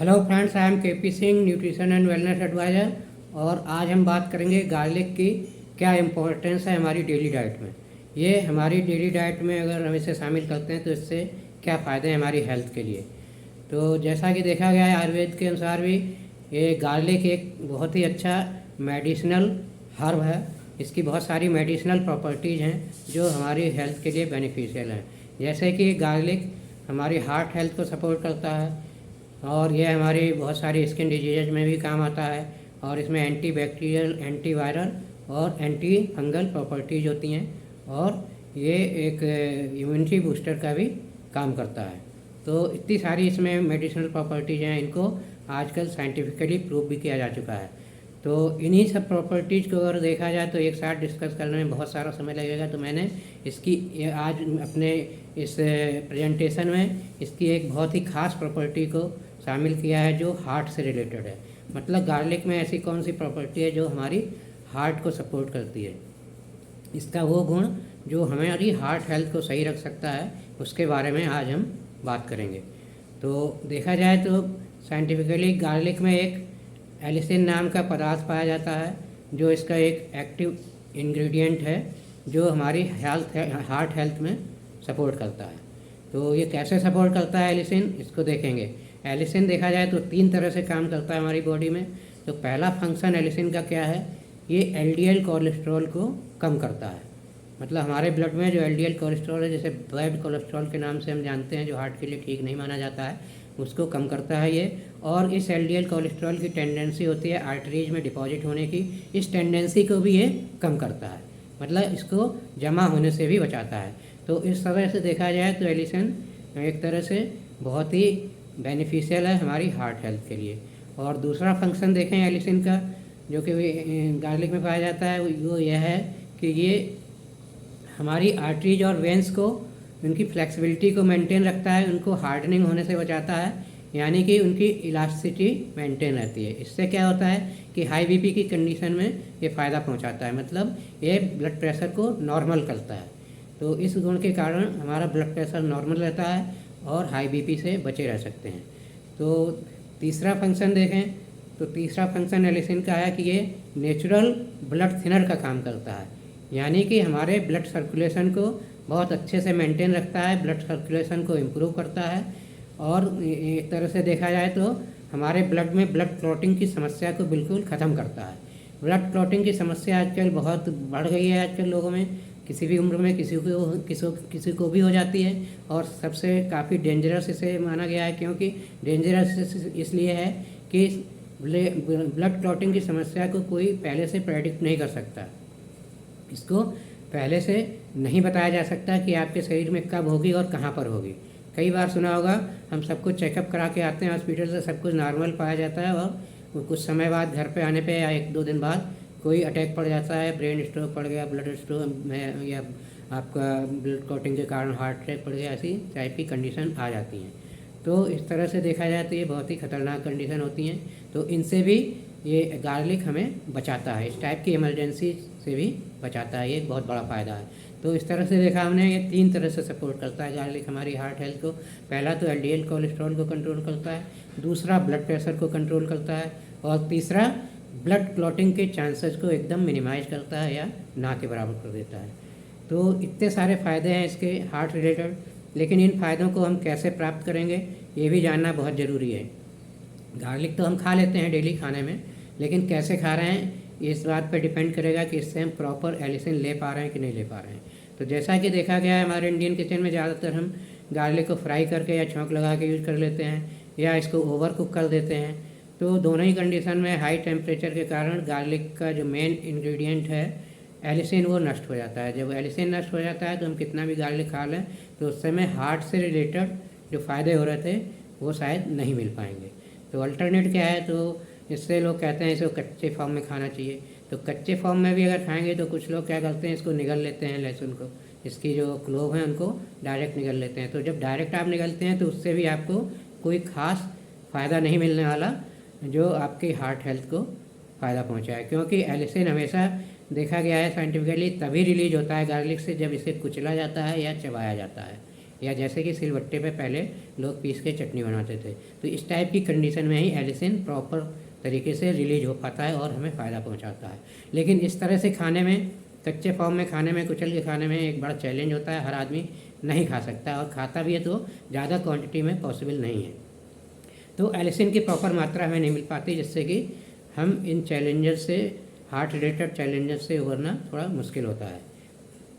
Hello friends, I am KP Singh, nutrition and wellness adviser. और आज हम बात करेंगे गार्लिक की क्या इम्पोर्टेंस है हमारी डेली डाइट में। ये हमारी डेली डाइट में अगर हम इसे शामिल करते हैं तो इससे क्या फ़ायदे हैं हमारी हेल्थ के लिए। तो जैसा कि देखा गया है आयुर्वेद के अनुसार भी ये गार्लिक एक बहुत ही अच्छा मेडिसिनल हर्ब है। इसकी बहुत सारी मेडिसिनल प्रॉपर्टीज़ हैं जो हमारी हेल्थ के लिए बेनिफिशियल हैं। जैसे कि गार्लिक हमारी हार्ट हेल्थ को सपोर्ट करता है और यह हमारी बहुत सारी स्किन डिजीज़ में भी काम आता है। और इसमें एंटी बैक्टीरियल, एंटी वायरल और एंटी फंगल प्रॉपर्टीज होती हैं और ये एक इम्यूनिटी बूस्टर का भी काम करता है। तो इतनी सारी इसमें मेडिसिनल प्रॉपर्टीज़ हैं, इनको आजकल साइंटिफिकली प्रूव भी किया जा चुका है। तो इन्हीं सब प्रॉपर्टीज़ को अगर देखा जाए तो एक साथ डिस्कस करने में बहुत सारा समय लगेगा, तो मैंने इसकी आज अपने इस प्रेजेंटेशन में इसकी एक बहुत ही ख़ास प्रॉपर्टी को शामिल किया है जो हार्ट से रिलेटेड है। मतलब गार्लिक में ऐसी कौन सी प्रॉपर्टी है जो हमारी हार्ट को सपोर्ट करती है। इसका वो गुण जो हमारी हार्ट हेल्थ को सही रख सकता है, उसके बारे में आज हम बात करेंगे। तो देखा जाए तो साइंटिफिकली गार्लिक में एक एलिसिन नाम का पदार्थ पाया जाता है जो इसका एक एक्टिव इंग्रेडिएंट है जो हमारी हार्ट हेल्थ में सपोर्ट करता है। तो ये कैसे सपोर्ट करता है एलिसिन, इसको देखेंगे। एलिसिन देखा जाए तो 3 तरह से काम करता है हमारी बॉडी में। तो पहला फंक्शन एलिसिन का क्या है, ये एलडीएल कोलेस्ट्रॉल को कम करता है। मतलब हमारे ब्लड में जो एलडीएल कोलेस्ट्रॉल है, जैसे बैड कोलेस्ट्रॉल के नाम से हम जानते हैं, जो हार्ट के लिए ठीक नहीं माना जाता है, उसको कम करता है ये। और इस एलडीएल कोलेस्ट्रॉल की टेंडेंसी होती है आर्टरीज में डिपॉजिट होने की, इस टेंडेंसी को भी ये कम करता है। मतलब इसको जमा होने से भी बचाता है। तो इस तरह से देखा जाए तो एलिसिन एक तरह से बहुत ही बेनिफिशियल है हमारी हार्ट हेल्थ के लिए। और दूसरा फंक्शन देखें एलिसिन का जो कि गार्लिक में पाया जाता है, वो यह है कि ये हमारी आर्टरीज और वेंस को, उनकी फ्लेक्सिबिलिटी को मेंटेन रखता है, उनको हार्डनिंग होने से बचाता है, यानी कि उनकी इलास्टिसिटी मेंटेन रहती है। इससे क्या होता है कि हाई बीपी की कंडीशन में ये फ़ायदा पहुंचाता है। मतलब ये ब्लड प्रेशर को नॉर्मल करता है। तो इस गुण के कारण हमारा ब्लड प्रेशर नॉर्मल रहता है और हाई बीपी से बचे रह सकते हैं। तो तीसरा फंक्शन देखें तो तीसरा फंक्शन एलिसिन का है कि ये नेचुरल ब्लड थिनर का काम करता है, यानी कि हमारे ब्लड सर्कुलेशन को बहुत अच्छे से मेंटेन रखता है, ब्लड सर्कुलेशन को इम्प्रूव करता है। और एक तरह से देखा जाए तो हमारे ब्लड में ब्लड क्लॉटिंग की समस्या को बिल्कुल ख़त्म करता है। ब्लड क्लॉटिंग की समस्या आजकल बहुत बढ़ गई है आजकल लोगों में, किसी भी उम्र में किसी को भी हो जाती है। और सबसे काफ़ी डेंजरस इसे माना गया है, क्योंकि डेंजरस इसलिए है कि ब्लड क्लॉटिंग की समस्या को कोई पहले से प्रेडिक्ट नहीं कर सकता। इसको पहले से नहीं बताया जा सकता कि आपके शरीर में कब होगी और कहाँ पर होगी। कई बार सुना होगा, हम सब कुछ चेकअप करा के आते हैं हॉस्पिटल से, सब कुछ नॉर्मल पाया जाता है और कुछ समय बाद घर पे आने पे या 1-2 दिन बाद कोई अटैक पड़ जाता है, ब्रेन स्ट्रोक पड़ गया, ब्लड स्ट्रोक में, या आपका ब्लड क्लॉटिंग के कारण हार्ट अटैक पड़ गया, ऐसी टाइप की कंडीशन आ जाती हैं। तो इस तरह से देखा जाए तो ये बहुत ही खतरनाक कंडीशन होती हैं। तो इनसे भी ये गार्लिक हमें बचाता है, इस टाइप की इमरजेंसी से भी बचाता है। ये एक बहुत बड़ा फ़ायदा है। तो इस तरह से देखा हमने, ये 3 तरह से सपोर्ट करता है गार्लिक हमारी हार्ट हेल्थ को। पहला तो एलडीएल कोलेस्ट्रॉल को कंट्रोल करता है, दूसरा ब्लड प्रेशर को कंट्रोल करता है, और तीसरा ब्लड क्लॉटिंग के चांसेस को एकदम मिनिमाइज करता है या ना के बराबर कर देता है। तो इतने सारे फ़ायदे हैं इसके हार्ट रिलेटेड, लेकिन इन फ़ायदों को हम कैसे प्राप्त करेंगे ये भी जानना बहुत ज़रूरी है। गार्लिक तो हम खा लेते हैं डेली खाने में, लेकिन कैसे खा रहे हैं इस बात पर डिपेंड करेगा कि इससे हम प्रॉपर एलिसिन ले पा रहे हैं कि नहीं ले पा रहे हैं। तो जैसा कि देखा गया है हमारे इंडियन किचन में ज़्यादातर हम गार्लिक को फ्राई करके या छौंक लगा के यूज़ कर लेते हैं, या इसको ओवर कुक कर देते हैं। तो दोनों ही कंडीशन में हाई टेम्परेचर के कारण गार्लिक का जो मेन इंग्रेडिएंट है एलिसिन, वो नष्ट हो जाता है। जब एलिसिन नष्ट हो जाता है तो हम कितना भी गार्लिक खा लें तो उस समय हार्ट से रिलेटेड जो फ़ायदे हो रहे थे वो शायद नहीं मिल पाएंगे। तो अल्टरनेट क्या है, तो इससे लोग कहते हैं इसको कच्चे फॉर्म में खाना चाहिए। तो कच्चे फॉर्म में भी अगर खाएंगे तो कुछ लोग क्या करते हैं, इसको निगल लेते हैं, लहसुन को, इसकी जो क्लोव है उनको डायरेक्ट निगल लेते हैं। तो जब डायरेक्ट आप निगलते हैं तो उससे भी आपको कोई ख़ास फ़ायदा नहीं मिलने वाला जो आपकी हार्ट हेल्थ को फ़ायदा पहुँचाए। क्योंकि एलिसिन हमेशा देखा गया है साइंटिफिकली तभी रिलीज होता है गार्लिक से जब इसे कुचला जाता है या चबाया जाता है। या जैसे कि सिलबट्टे पे पहले लोग पीस के चटनी बनाते थे। तो इस टाइप की कंडीशन में ही एलिसिन प्रॉपर तरीके से रिलीज हो पाता है और हमें फ़ायदा पहुंचाता है। लेकिन इस तरह से खाने में, कच्चे फॉर्म में खाने में, कुचल के खाने में एक बड़ा चैलेंज होता है, हर आदमी नहीं खा सकता, और खाता भी है तो ज़्यादा क्वांटिटी में पॉसिबल नहीं है। तो एलिसिन की प्रॉपर मात्रा हमें नहीं मिल पाती, जिससे कि हम इन चैलेंजेस से, हार्ट रिलेटेड चैलेंजेस से उभरना थोड़ा मुश्किल होता है।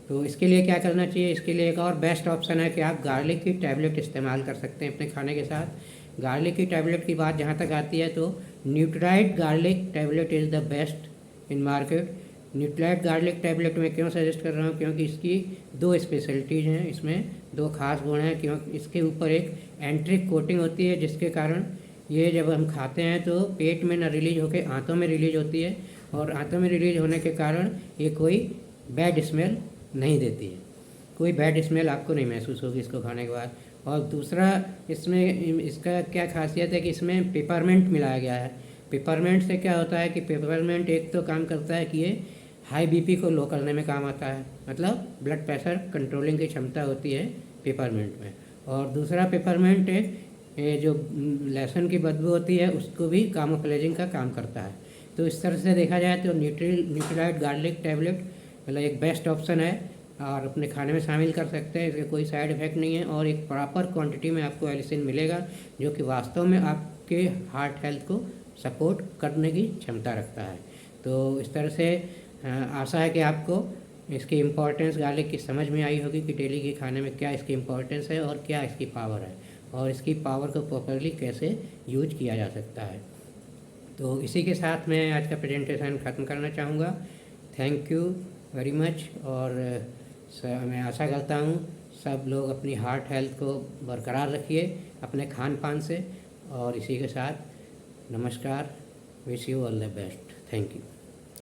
तो इसके लिए क्या करना चाहिए? इसके लिए एक और बेस्ट ऑप्शन है कि आप गार्लिक की टैबलेट इस्तेमाल कर सकते हैं अपने खाने के साथ। गार्लिक की टैबलेट की बात जहाँ तक आती है तो Nutride garlic tablet is the best in market. Nutride garlic tablet मैं क्यों सजेस्ट कर रहा हूँ? क्योंकि इसकी 2 स्पेशलिटीज़ हैं, इसमें 2 खास गुण हैं। क्योंकि इसके ऊपर एक एंट्रिक कोटिंग होती है, जिसके कारण ये जब हम खाते हैं तो पेट में न रिलीज होकर आंतों में रिलीज होती है, और आंतों में रिलीज होने के कारण ये कोई बैड स्मेल नहीं देती है, कोई बैड स्मेल आपको नहीं महसूस होगी इसको खाने के बाद। और दूसरा, इसमें इसका क्या खासियत है कि इसमें पेपरमेंट मिलाया गया है। पेपरमेंट से क्या होता है कि पेपरमेंट एक तो काम करता है कि ये हाई बीपी को लो करने में काम आता है, मतलब ब्लड प्रेशर कंट्रोलिंग की क्षमता होती है पेपरमेंट में। और दूसरा, पेपरमेंट ये जो लहसुन की बदबू होती है उसको भी कामोफ्लेजिंग का काम करता है। तो इस तरह से देखा जाए तो न्यूट्राइड गार्लिक टैबलेट मतलब एक बेस्ट ऑप्शन है, और अपने खाने में शामिल कर सकते हैं। इसके कोई साइड इफ़ेक्ट नहीं है, और एक प्रॉपर क्वांटिटी में आपको एलिसिन मिलेगा, जो कि वास्तव में आपके हार्ट हेल्थ को सपोर्ट करने की क्षमता रखता है। तो इस तरह से आशा है कि आपको इसकी इम्पोर्टेंस गार्लिक की समझ में आई होगी कि डेली के खाने में क्या इसकी इम्पोर्टेंस है और क्या इसकी पावर है, और इसकी पावर को प्रॉपरली कैसे यूज किया जा सकता है। तो इसी के साथ मैं आज का प्रेजेंटेशन ख़त्म करना चाहूँगा। Thank you very much. और मैं आशा करता हूँ सब लोग अपनी हार्ट हेल्थ को बरकरार रखिए अपने खान पान से। और इसी के साथ नमस्कार, wish you all the best, thank you.